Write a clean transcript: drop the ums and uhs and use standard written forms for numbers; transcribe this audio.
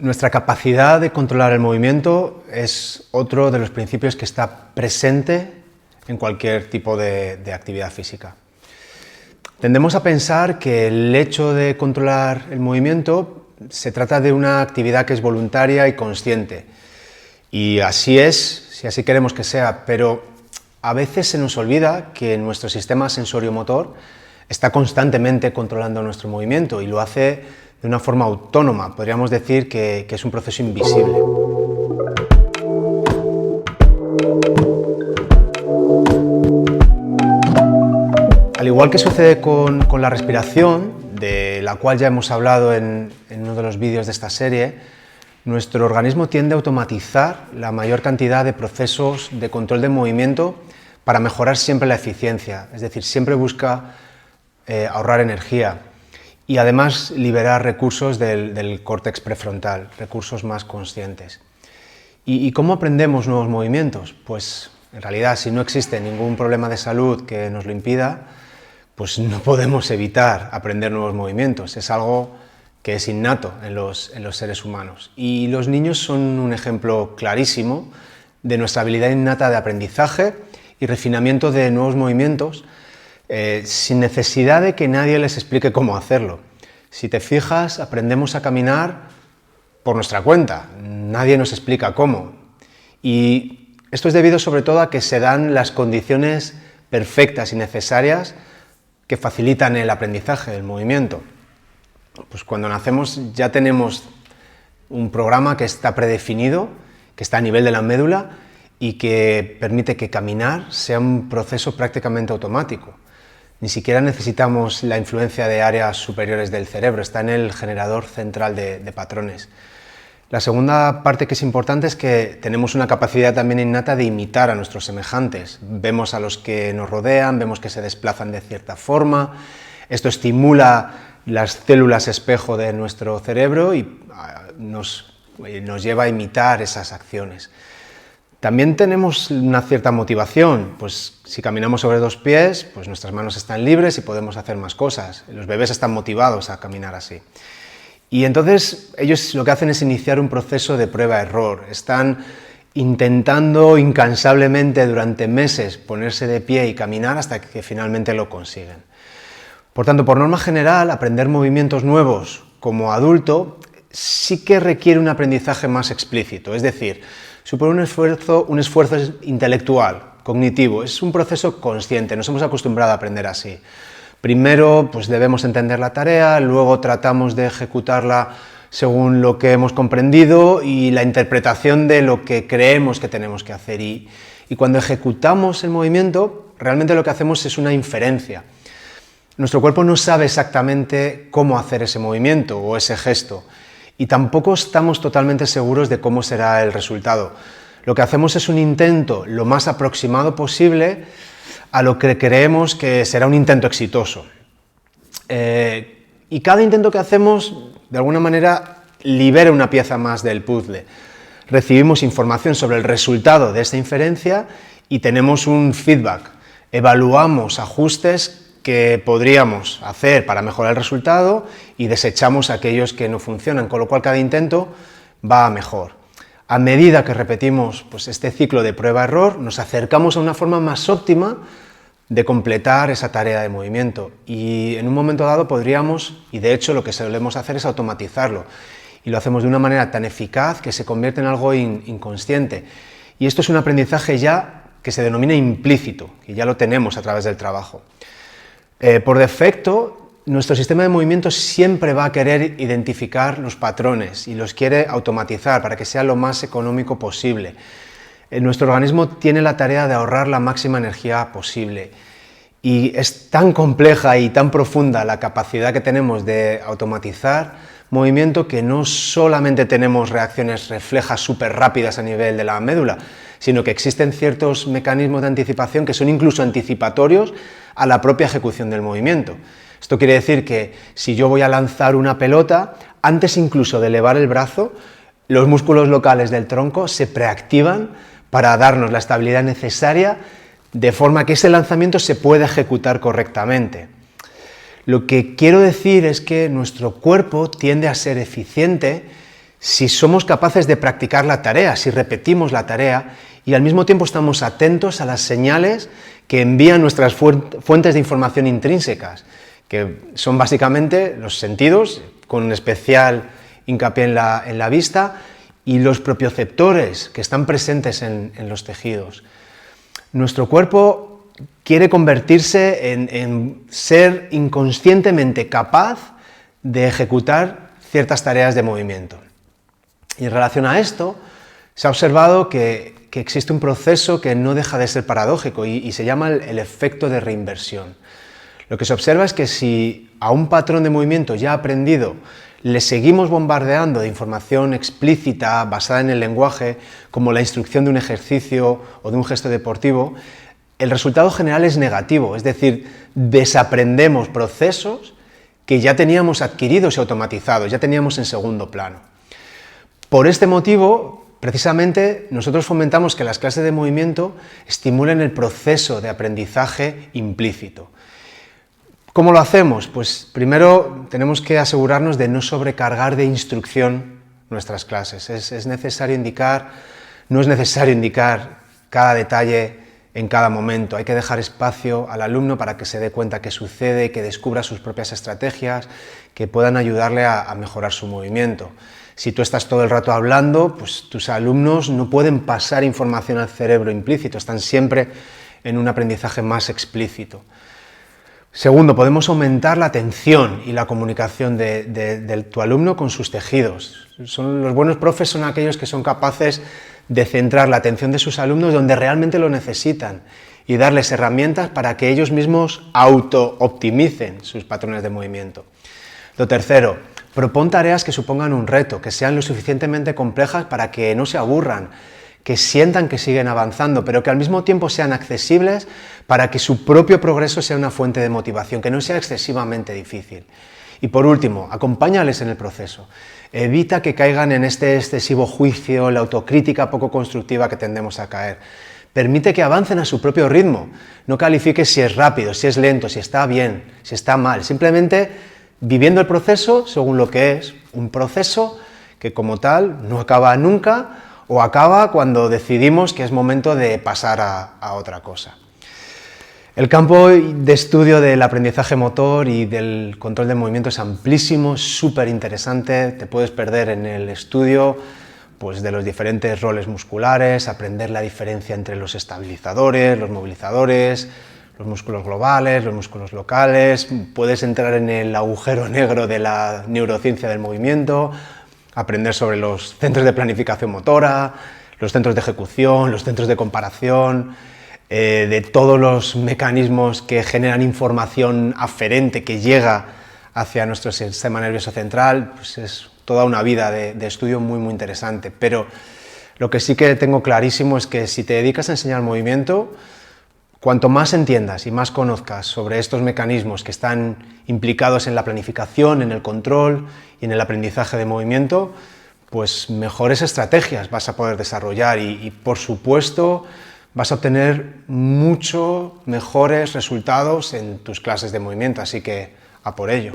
Nuestra capacidad de controlar el movimiento es otro de los principios que está presente en cualquier tipo de actividad física. Tendemos a pensar que el hecho de controlar el movimiento se trata de una actividad que es voluntaria y consciente. Y así es, si así queremos que sea, pero a veces se nos olvida que nuestro sistema sensorio-motor está constantemente controlando nuestro movimiento y lo hace de una forma autónoma. Podríamos decir que es un proceso invisible. Al igual que sucede con la respiración, de la cual ya hemos hablado en uno de los vídeos de esta serie, nuestro organismo tiende a automatizar la mayor cantidad de procesos de control de movimiento para mejorar siempre la eficiencia, es decir, siempre busca ahorrar energía y además liberar recursos del córtex prefrontal, recursos más conscientes. ¿Y cómo aprendemos nuevos movimientos? Pues en realidad, si no existe ningún problema de salud que nos lo impida, pues no podemos evitar aprender nuevos movimientos. Es algo que es innato en los seres humanos. Y los niños son un ejemplo clarísimo de nuestra habilidad innata de aprendizaje y refinamiento de nuevos movimientos sin necesidad de que nadie les explique cómo hacerlo. Si te fijas, aprendemos a caminar por nuestra cuenta, nadie nos explica cómo. Y esto es debido sobre todo a que se dan las condiciones perfectas y necesarias que facilitan el aprendizaje del movimiento. Pues cuando nacemos ya tenemos un programa que está predefinido, que está a nivel de la médula y que permite que caminar sea un proceso prácticamente automático. Ni siquiera necesitamos la influencia de áreas superiores del cerebro, está en el generador central de patrones. La segunda parte que es importante es que tenemos una capacidad también innata de imitar a nuestros semejantes. Vemos a los que nos rodean, vemos que se desplazan de cierta forma, esto estimula las células espejo de nuestro cerebro y nos lleva a imitar esas acciones. También tenemos una cierta motivación, pues si caminamos sobre dos pies, pues nuestras manos están libres y podemos hacer más cosas. Los bebés están motivados a caminar así. Y entonces ellos lo que hacen es iniciar un proceso de prueba-error. Están intentando incansablemente durante meses ponerse de pie y caminar hasta que finalmente lo consiguen. Por tanto, por norma general, aprender movimientos nuevos como adulto sí que requiere un aprendizaje más explícito, es decir, supone un esfuerzo intelectual, cognitivo, es un proceso consciente, nos hemos acostumbrado a aprender así. Primero pues debemos entender la tarea, luego tratamos de ejecutarla según lo que hemos comprendido y la interpretación de lo que creemos que tenemos que hacer. Y cuando ejecutamos el movimiento, realmente lo que hacemos es una inferencia. Nuestro cuerpo no sabe exactamente cómo hacer ese movimiento o ese gesto y tampoco estamos totalmente seguros de cómo será el resultado. Lo que hacemos es un intento lo más aproximado posible a lo que creemos que será un intento exitoso. Y cada intento que hacemos, de alguna manera, libera una pieza más del puzzle. Recibimos información sobre el resultado de esta inferencia y tenemos un feedback. Evaluamos ajustes que podríamos hacer para mejorar el resultado y desechamos aquellos que no funcionan, con lo cual cada intento va a mejor. A medida que repetimos pues, este ciclo de prueba-error, nos acercamos a una forma más óptima de completar esa tarea de movimiento y en un momento dado podríamos, y de hecho lo que solemos hacer es automatizarlo y lo hacemos de una manera tan eficaz que se convierte en algo inconsciente y esto es un aprendizaje ya que se denomina implícito, que ya lo tenemos a través del trabajo. Por defecto, nuestro sistema de movimiento siempre va a querer identificar los patrones y los quiere automatizar para que sea lo más económico posible. Nuestro organismo tiene la tarea de ahorrar la máxima energía posible y es tan compleja y tan profunda la capacidad que tenemos de automatizar movimiento que no solamente tenemos reacciones reflejas súper rápidas a nivel de la médula, sino que existen ciertos mecanismos de anticipación que son incluso anticipatorios a la propia ejecución del movimiento. Esto quiere decir que si yo voy a lanzar una pelota, antes incluso de elevar el brazo, los músculos locales del tronco se preactivan para darnos la estabilidad necesaria de forma que ese lanzamiento se pueda ejecutar correctamente. Lo que quiero decir es que nuestro cuerpo tiende a ser eficiente si somos capaces de practicar la tarea, si repetimos la tarea y al mismo tiempo estamos atentos a las señales que envían nuestras fuentes de información intrínsecas, que son básicamente los sentidos, con especial hincapié en la vista, y los propioceptores que están presentes en los tejidos. Nuestro cuerpo quiere convertirse en ser inconscientemente capaz de ejecutar ciertas tareas de movimiento. Y en relación a esto, se ha observado que existe un proceso que no deja de ser paradójico y se llama el efecto de reinversión. Lo que se observa es que si a un patrón de movimiento ya aprendido le seguimos bombardeando de información explícita basada en el lenguaje, como la instrucción de un ejercicio o de un gesto deportivo, el resultado general es negativo, es decir, desaprendemos procesos que ya teníamos adquiridos y automatizados, ya teníamos en segundo plano. Por este motivo, precisamente, nosotros fomentamos que las clases de movimiento estimulen el proceso de aprendizaje implícito. ¿Cómo lo hacemos? Pues primero tenemos que asegurarnos de no sobrecargar de instrucción nuestras clases. No es necesario indicar cada detalle en cada momento. Hay que dejar espacio al alumno para que se dé cuenta qué sucede, que descubra sus propias estrategias, que puedan ayudarle a mejorar su movimiento. Si tú estás todo el rato hablando, pues tus alumnos no pueden pasar información al cerebro implícito, están siempre en un aprendizaje más explícito. Segundo, podemos aumentar la atención y la comunicación de tu alumno con sus tejidos. Los buenos profes son aquellos que son capaces de centrar la atención de sus alumnos donde realmente lo necesitan y darles herramientas para que ellos mismos auto-optimicen sus patrones de movimiento. Lo tercero, propon tareas que supongan un reto, que sean lo suficientemente complejas para que no se aburran, que sientan que siguen avanzando, pero que al mismo tiempo sean accesibles para que su propio progreso sea una fuente de motivación, que no sea excesivamente difícil. Y por último, acompáñales en el proceso. Evita que caigan en este excesivo juicio, la autocrítica poco constructiva que tendemos a caer. Permite que avancen a su propio ritmo. No califiques si es rápido, si es lento, si está bien, si está mal. Simplemente viviendo el proceso según lo que es, un proceso que como tal no acaba nunca, o acaba cuando decidimos que es momento de pasar a otra cosa. El campo de estudio del aprendizaje motor y del control del movimiento es amplísimo, súper interesante. Te puedes perder en el estudio pues, de los diferentes roles musculares, aprender la diferencia entre los estabilizadores, los movilizadores, los músculos globales, los músculos locales. Puedes entrar en el agujero negro de la neurociencia del movimiento, aprender sobre los centros de planificación motora, los centros de ejecución, los centros de comparación, de todos los mecanismos que generan información aferente que llega hacia nuestro sistema nervioso central. Pues es toda una vida de estudio muy interesante, pero lo que sí que tengo clarísimo es que si te dedicas a enseñar movimiento, cuanto más entiendas y más conozcas sobre estos mecanismos que están implicados en la planificación, en el control y en el aprendizaje de movimiento, pues mejores estrategias vas a poder desarrollar y por supuesto vas a obtener mucho mejores resultados en tus clases de movimiento, así que a por ello.